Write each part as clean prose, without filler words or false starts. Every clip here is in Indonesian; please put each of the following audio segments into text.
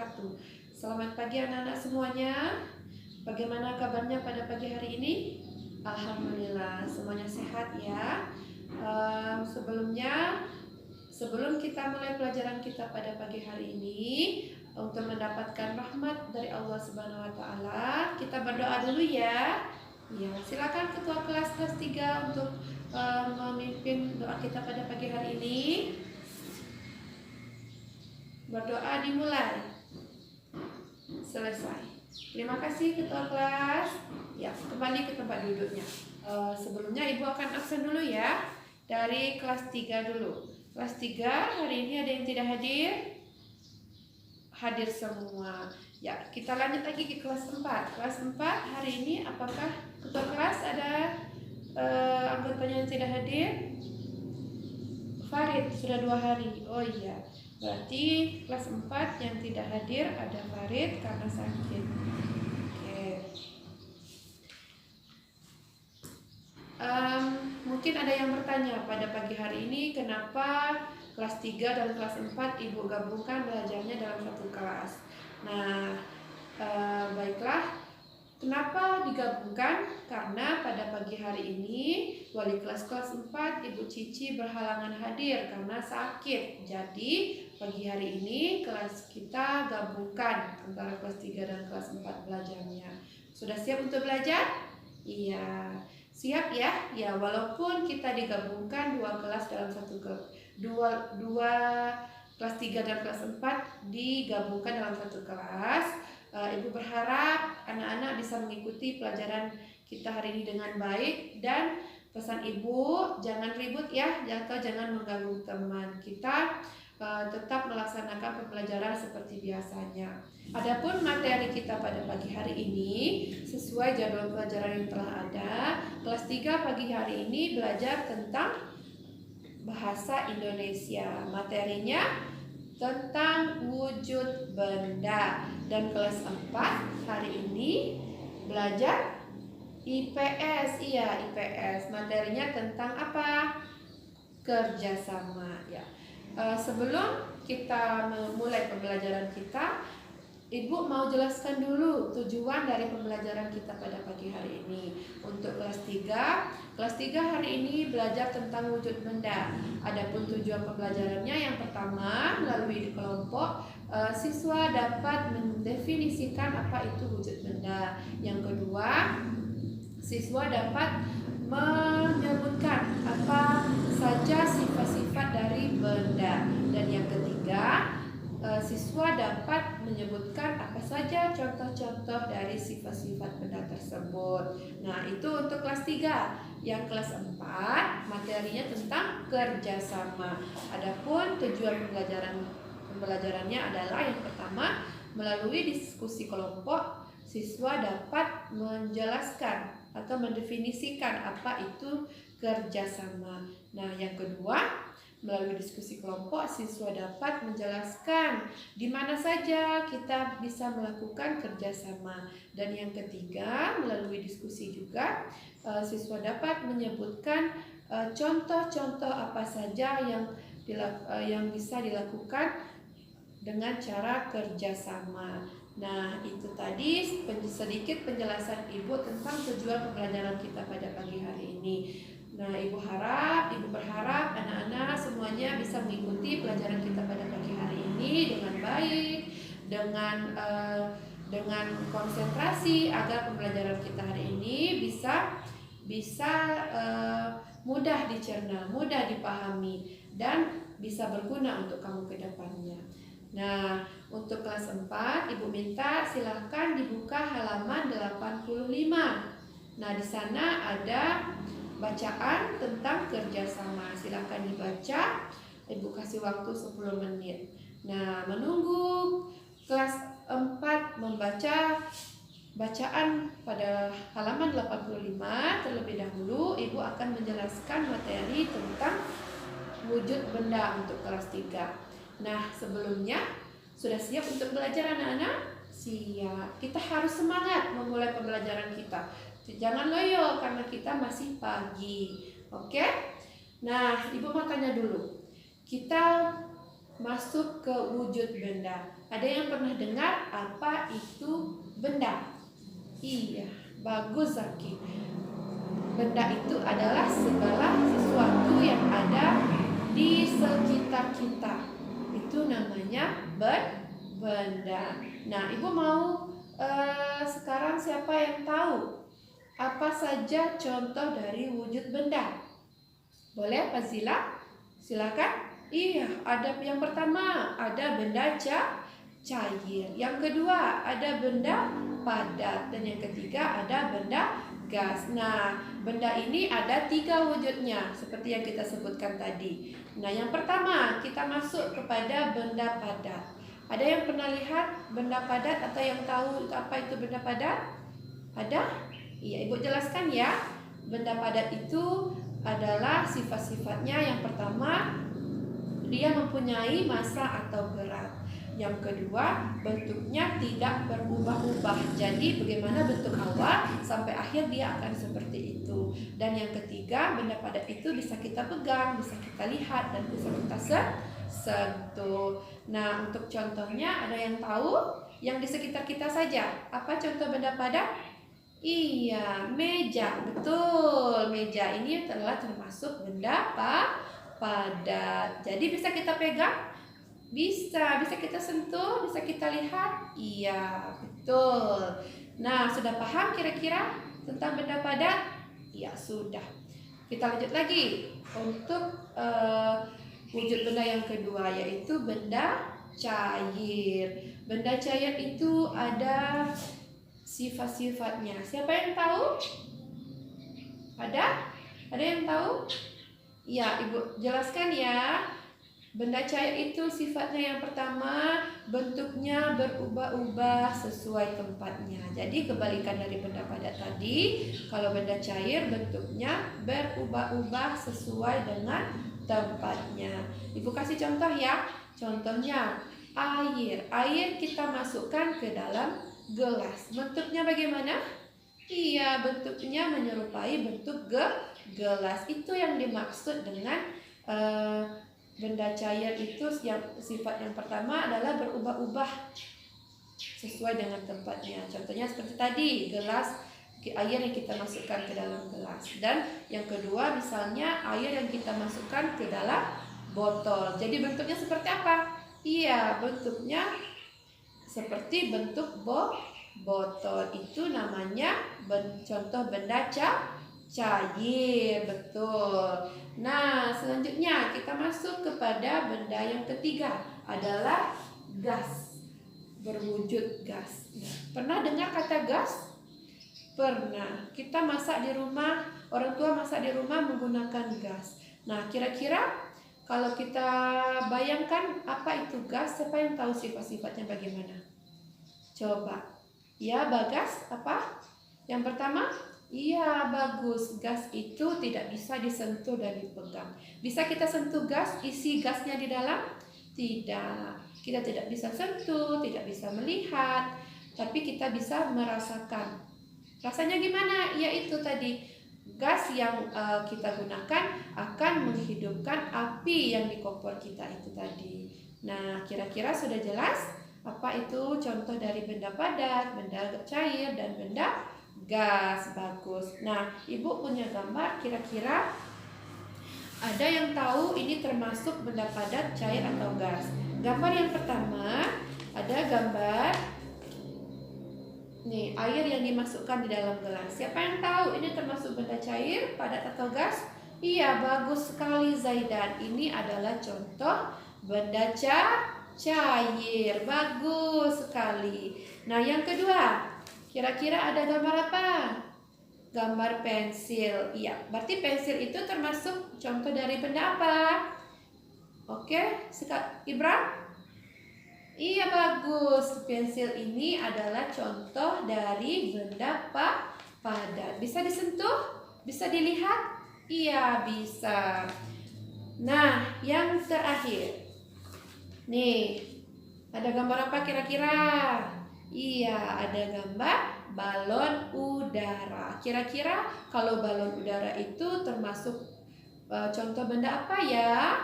wabarakatuh. Selamat pagi anak-anak semuanya. Bagaimana kabarnya pada pagi hari ini? Alhamdulillah semuanya sehat ya. Sebelum kita mulai pelajaran kita pada pagi hari ini, untuk mendapatkan rahmat dari Allah Subhanahu wa taala, kita berdoa dulu ya. Ya, silakan ketua kelas 3 untuk memimpin doa kita pada pagi hari ini. Berdoa dimulai. Selesai. Terima kasih ketua kelas. Ya, kembali ke tempat duduknya. Sebelumnya Ibu akan absen dulu ya. Dari kelas 3 dulu. Kelas 3 hari ini ada yang tidak hadir? Hadir semua. Ya, kita lanjut lagi ke kelas 4. Kelas 4 hari ini apakah ketua kelas ada anggotanya yang tidak hadir? Farid sudah 2 hari. Oh iya. Berarti kelas 4 yang tidak hadir ada Farid karena sakit. Oke. Mungkin ada yang bertanya pada pagi hari ini kenapa kelas 3 dan kelas 4 Ibu gabungkan belajarnya dalam satu kelas. Nah, baiklah. Kenapa digabungkan? Karena pada pagi hari ini wali kelas 4 Ibu Cici berhalangan hadir karena sakit. Jadi pagi hari ini kelas kita gabungkan antara kelas 3 dan kelas 4 belajarnya. Sudah siap untuk belajar? Iya. Siap ya? Ya, walaupun kita digabungkan dua kelas dalam satu dua kelas 3 dan kelas 4 digabungkan dalam satu kelas. Ibu berharap anak-anak bisa mengikuti pelajaran kita hari ini dengan baik, dan pesan Ibu jangan ribut ya, atau jangan mengganggu teman. Kita tetap melaksanakan pembelajaran seperti biasanya. Adapun materi kita pada pagi hari ini sesuai jadwal pelajaran yang telah ada. Kelas 3 pagi hari ini belajar tentang bahasa Indonesia. Materinya tentang wujud benda, dan kelas 4 hari ini belajar IPS. Iya, IPS. Materinya tentang apa? Kerjasama ya. Sebelum kita memulai pembelajaran kita, Ibu mau jelaskan dulu tujuan dari pembelajaran kita pada pagi hari ini. Untuk kelas 3 hari ini belajar tentang wujud benda. Adapun tujuan pembelajarannya, yang pertama, melalui kelompok siswa dapat mendefinisikan apa itu wujud benda. Yang kedua, siswa dapat menyebutkan apa saja sifat-sifat dari benda. Dan yang ketiga, siswa dapat menyebutkan apa saja contoh-contoh dari sifat-sifat benda tersebut. Nah, itu untuk kelas 3. Yang kelas 4 materinya tentang kerjasama. Adapun tujuan pembelajarannya adalah yang pertama, melalui diskusi kelompok siswa dapat menjelaskan atau mendefinisikan apa itu kerjasama. Nah, yang kedua, melalui diskusi kelompok, siswa dapat menjelaskan di mana saja kita bisa melakukan kerjasama. Dan yang ketiga, melalui diskusi juga, siswa dapat menyebutkan contoh-contoh apa saja yang bisa dilakukan dengan cara kerjasama. Nah, itu tadi sedikit penjelasan Ibu tentang tujuan pembelajaran kita pada pagi hari ini. Nah, Ibu berharap anak-anak semuanya bisa mengikuti pelajaran kita pada pagi hari ini dengan baik, dengan konsentrasi, agar pembelajaran kita hari ini bisa mudah dicerna, mudah dipahami, dan bisa berguna untuk kamu ke depannya. Nah, untuk kelas 4, Ibu minta silahkan dibuka halaman 85. Nah, di sana ada bacaan tentang kerjasama. Silakan dibaca. Ibu kasih waktu 10 menit. Nah, menunggu kelas 4 membaca bacaan pada halaman 85, terlebih dahulu Ibu akan menjelaskan materi tentang wujud benda untuk kelas 3. Nah, sebelumnya sudah siap untuk belajar anak-anak? Siap. Kita harus semangat memulai pembelajaran kita. Jangan loyo karena kita masih pagi. Oke? Nah, Ibu mau tanya dulu. Kita masuk ke wujud benda. Ada yang pernah dengar apa itu benda? Iya, bagus Zaki. Benda itu adalah segala sesuatu yang ada di sekitar kita. Itu namanya benda. Nah, Ibu mau sekarang siapa yang tahu apa saja contoh dari wujud benda? Boleh, Fazila? Silakan. Iya, ada yang pertama, ada benda cair. Yang kedua, ada benda padat. Dan yang ketiga, ada benda gas. Nah, benda ini ada 3 wujudnya, seperti yang kita sebutkan tadi. Nah, yang pertama, kita masuk kepada benda padat. Ada yang pernah lihat benda padat atau yang tahu apa itu benda padat? Ada? Iya, Ibu jelaskan ya. Benda padat itu adalah sifat-sifatnya. Yang pertama, dia mempunyai massa atau berat. Yang kedua, bentuknya tidak berubah-ubah. Jadi bagaimana bentuk awal sampai akhir dia akan seperti itu. Dan yang ketiga, benda padat itu bisa kita pegang, bisa kita lihat, dan bisa kita sentuh. Nah, untuk contohnya ada yang tahu? Yang di sekitar kita saja. Apa contoh benda padat? Iya, meja. Betul, meja ini adalah termasuk benda padat. Jadi bisa kita pegang? Bisa kita sentuh, bisa kita lihat? Iya, betul. Nah, sudah paham kira-kira tentang benda padat? Iya, sudah. Kita lanjut lagi untuk wujud benda yang kedua, yaitu benda cair. Benda cair itu ada sifat-sifatnya. Siapa yang tahu? Ada? Ada yang tahu? Ya, Ibu jelaskan ya. Benda cair itu sifatnya yang pertama, bentuknya berubah-ubah sesuai tempatnya. Jadi kebalikan dari benda padat tadi, kalau benda cair bentuknya berubah-ubah sesuai dengan tempatnya. Ibu kasih contoh ya. Contohnya air. Air kita masukkan ke dalam gelas. Bentuknya bagaimana? Iya, bentuknya menyerupai bentuk gelas. Itu yang dimaksud dengan benda cair itu. Yang sifat yang pertama adalah berubah-ubah sesuai dengan tempatnya. Contohnya seperti tadi, gelas air yang kita masukkan ke dalam gelas. Dan yang kedua misalnya air yang kita masukkan ke dalam botol. Jadi bentuknya seperti apa? Iya, bentuknya seperti bentuk botol. Itu namanya contoh benda cair. Betul. Nah, selanjutnya kita masuk kepada benda yang ketiga, adalah gas. Berwujud gas. Pernah dengar kata gas? Pernah. Kita masak di rumah, orang tua masak di rumah menggunakan gas. Nah, kira-kira kalau kita bayangkan apa itu gas, siapa yang tahu sifat-sifatnya bagaimana? Coba. Ya, Bagas, apa? Yang pertama? Iya, bagus. Gas itu tidak bisa disentuh dan dipegang. Bisa kita sentuh gas, isi gasnya di dalam? Tidak. Kita tidak bisa sentuh, tidak bisa melihat, tapi kita bisa merasakan. Rasanya gimana? Ya itu tadi. Gas yang kita gunakan akan menghidupkan api yang di kompor kita itu tadi. Nah, kira-kira sudah jelas apa itu contoh dari benda padat, benda cair, dan benda gas. Bagus. Nah, Ibu punya gambar, kira-kira ada yang tahu ini termasuk benda padat, cair, atau gas? Gambar yang pertama, ada gambar nih, air yang dimasukkan di dalam gelas. Siapa yang tahu ini termasuk benda cair, padat, atau gas? Iya, bagus sekali Zaidan. Ini adalah contoh benda cair. Bagus sekali. Nah, yang kedua, kira-kira ada gambar apa? Gambar pensil. Iya, berarti pensil itu termasuk contoh dari benda apa? Oke, Ibra? Iya, bagus. Pensil ini adalah contoh dari benda padat. Bisa disentuh? Bisa dilihat? Iya, bisa. Nah, yang terakhir. Nih, ada gambar apa kira-kira? Iya, ada gambar balon udara. Kira-kira kalau balon udara itu termasuk contoh benda apa ya?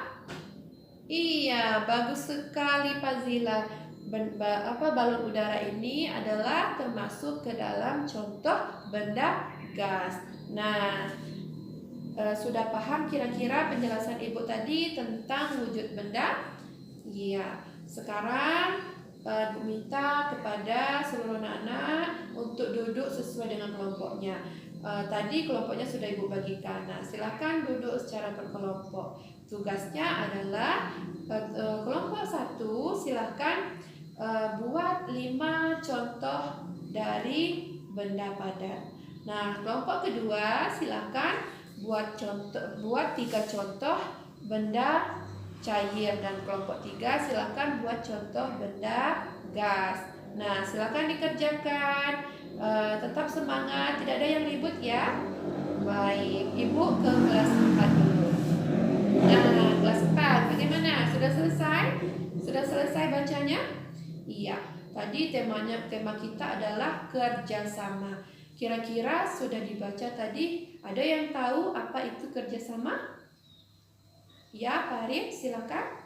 Iya, bagus sekali Fazila. Balon udara ini adalah termasuk ke dalam contoh benda gas. Nah, sudah paham kira-kira penjelasan Ibu tadi tentang wujud benda? Iya. Sekarang Ibu minta kepada seluruh anak-anak untuk duduk sesuai dengan kelompoknya. Tadi kelompoknya sudah Ibu bagikan. Nah, silakan duduk secara berkelompok. Tugasnya adalah kelompok 1 silakan buat 5 contoh dari benda padat. Nah, kelompok kedua silakan buat 3 contoh benda cair, dan kelompok 3 silakan buat contoh benda gas. Nah, silakan dikerjakan. Tetap semangat, tidak ada yang ribut ya. Baik, Ibu ke kelas 4 dulu. Nah, kelas 4 bagaimana? Sudah selesai? Sudah selesai bacanya? Iya, tadi tema kita adalah kerjasama. Kira-kira sudah dibaca tadi? Ada yang tahu apa itu kerjasama? Ya, Farid, silakan.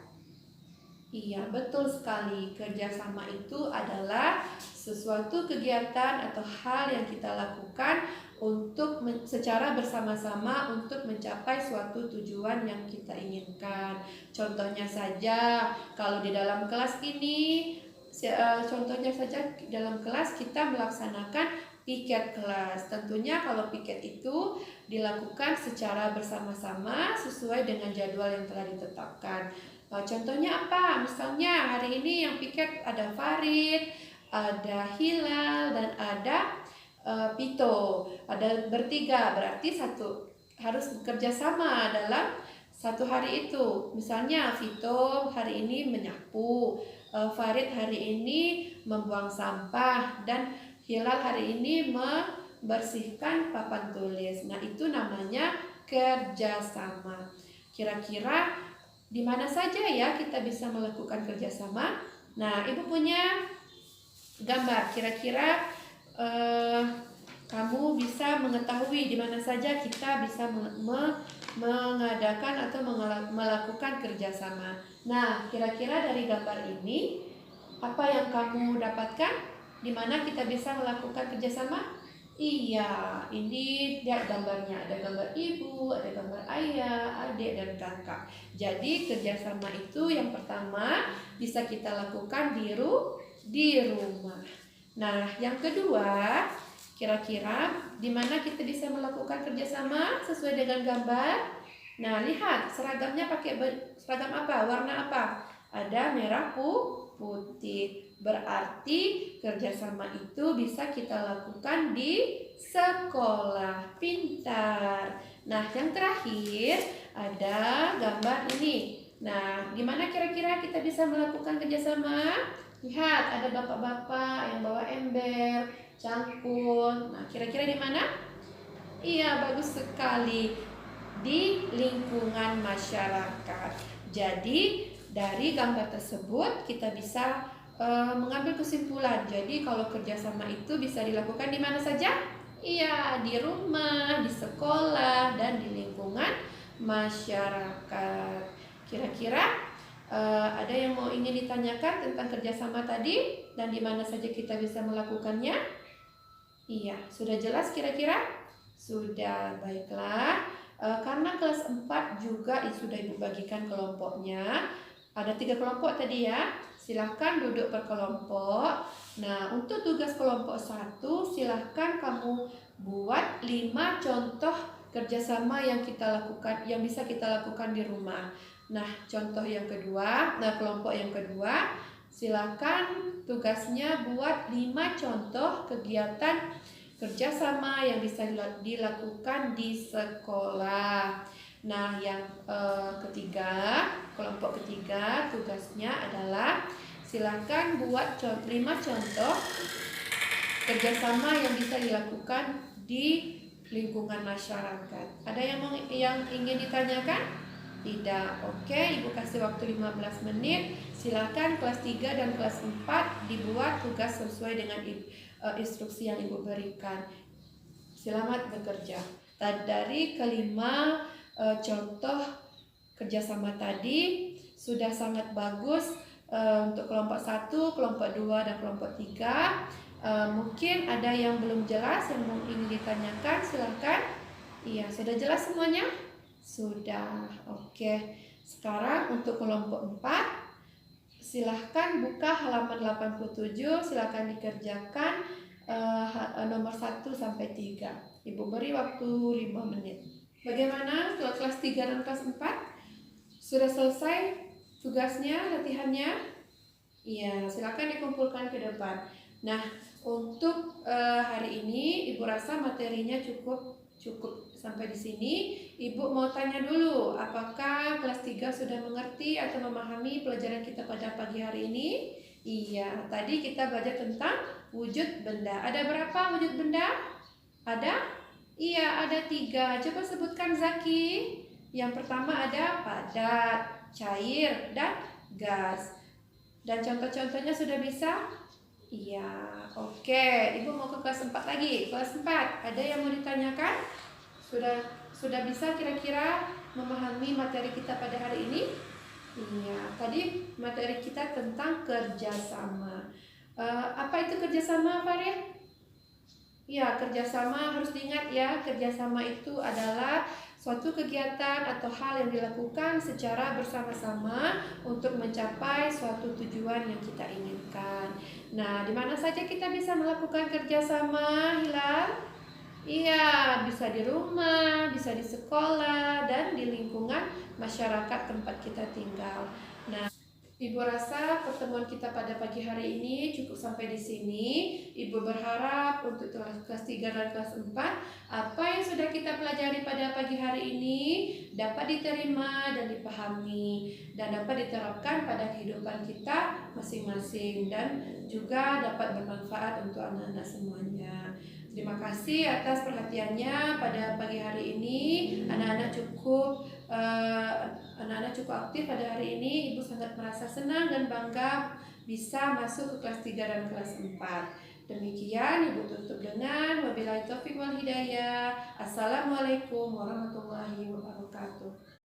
Iya, betul sekali. Kerjasama itu adalah sesuatu kegiatan atau hal yang kita lakukan untuk secara bersama-sama untuk mencapai suatu tujuan yang kita inginkan. Contohnya saja, kalau di dalam kelas ini, contohnya saja dalam kelas kita melaksanakan piket kelas. Tentunya kalau piket itu dilakukan secara bersama-sama sesuai dengan jadwal yang telah ditetapkan. Contohnya apa? Misalnya hari ini yang piket ada Farid, ada Hilal, dan ada Pito. Ada bertiga, berarti harus bekerja sama dalam satu hari itu. Misalnya Vito hari ini menyapu, Farid hari ini membuang sampah, dan Hilal hari ini membersihkan papan tulis. Nah, itu namanya kerjasama. Kira-kira di mana saja ya kita bisa melakukan kerjasama? Nah, Ibu punya gambar. Kira-kira kamu bisa mengetahui di mana saja kita bisa mengadakan atau melakukan kerjasama. Nah, kira-kira dari gambar ini apa yang kamu dapatkan? Di mana kita bisa melakukan kerjasama? Iya, ini lihat gambarnya. Ada gambar ibu, ada gambar ayah, adik, dan kakak. Jadi kerjasama itu yang pertama bisa kita lakukan di rumah. Nah, yang kedua, kira-kira di mana kita bisa melakukan kerjasama sesuai dengan gambar? Nah, lihat seragamnya pakai seragam apa? Warna apa? Ada merah, putih. Berarti kerjasama itu bisa kita lakukan di sekolah. Pintar. Nah, yang terakhir ada gambar ini. Nah, gimana kira-kira kita bisa melakukan kerjasama? Lihat, ada bapak-bapak yang bawa ember, cangkul. Nah, kira-kira di mana? Iya, bagus sekali. Di lingkungan masyarakat. Jadi, dari gambar tersebut kita bisa mengambil kesimpulan. Jadi kalau kerjasama itu bisa dilakukan di mana saja? Iya, di rumah, di sekolah, dan di lingkungan masyarakat. Kira-kira ada yang mau ingin ditanyakan tentang kerjasama tadi dan di mana saja kita bisa melakukannya? Iya, sudah jelas kira-kira? Sudah, baiklah. Karena kelas 4 juga sudah Ibu bagikan kelompoknya. Ada 3 kelompok tadi ya. Silahkan duduk berkelompok. Nah, untuk tugas kelompok 1, silahkan kamu buat 5 contoh kerjasama yang bisa kita lakukan di rumah. Nah, kelompok yang kedua, silahkan tugasnya buat 5 contoh kegiatan kerjasama yang bisa dilakukan di sekolah. Nah, yang kelompok ketiga, tugasnya adalah silakan buat 5 contoh kerjasama yang bisa dilakukan di lingkungan masyarakat. Ada yang ingin ditanyakan? Tidak. Oke, Ibu kasih waktu 15 menit. Silakan kelas 3 dan kelas 4 dibuat tugas sesuai dengan instruksi yang Ibu berikan. Selamat bekerja. Dari kelima contoh kerjasama tadi, sudah sangat bagus untuk kelompok 1, kelompok 2, dan kelompok 3. Mungkin ada yang belum jelas yang ingin ditanyakan, silahkan. Iya, sudah jelas semuanya? Sudah, oke. Sekarang untuk kelompok 4, silahkan buka halaman 87, silahkan dikerjakan nomor 1 sampai 3. Ibu beri waktu 5 menit. Bagaimana untuk kelas 3 dan kelas 4? Sudah selesai tugasnya, latihannya? Iya, silakan dikumpulkan ke depan. Nah, untuk hari ini Ibu rasa materinya cukup sampai di sini. Ibu mau tanya dulu, apakah kelas 3 sudah mengerti atau memahami pelajaran kita pada pagi hari ini? Iya, tadi kita belajar tentang wujud benda. Ada berapa wujud benda? Ada? Iya, ada 3. Coba sebutkan, Zaki. Yang pertama ada padat, cair, dan gas. Dan contoh-contohnya sudah bisa? Iya, oke. Ibu mau ke kelas 4 lagi. Kelas 4, ada yang mau ditanyakan? Sudah bisa kira-kira memahami materi kita pada hari ini? Iya, tadi materi kita tentang kerjasama. Apa itu kerjasama, Farid? Ya, kerjasama harus diingat ya. Kerjasama itu adalah suatu kegiatan atau hal yang dilakukan secara bersama-sama untuk mencapai suatu tujuan yang kita inginkan. Nah, di mana saja kita bisa melakukan kerjasama, Hilal? Iya, bisa di rumah, bisa di sekolah, dan di lingkungan masyarakat tempat kita tinggal. Nah, Ibu rasa pertemuan kita pada pagi hari ini cukup sampai di sini. Ibu berharap untuk kelas 3 dan kelas 4, apa yang sudah kita pelajari pada pagi hari ini dapat diterima dan dipahami dan dapat diterapkan pada kehidupan kita masing-masing dan juga dapat bermanfaat untuk anak-anak semuanya. Terima kasih atas perhatiannya pada pagi hari ini. Anak-anak cukup aktif pada hari ini. Ibu sangat merasa senang dan bangga bisa masuk ke kelas 3 dan kelas 4. Demikian Ibu tutup dengan wabillahi taufiq wal hidayah. Assalamualaikum warahmatullahi wabarakatuh.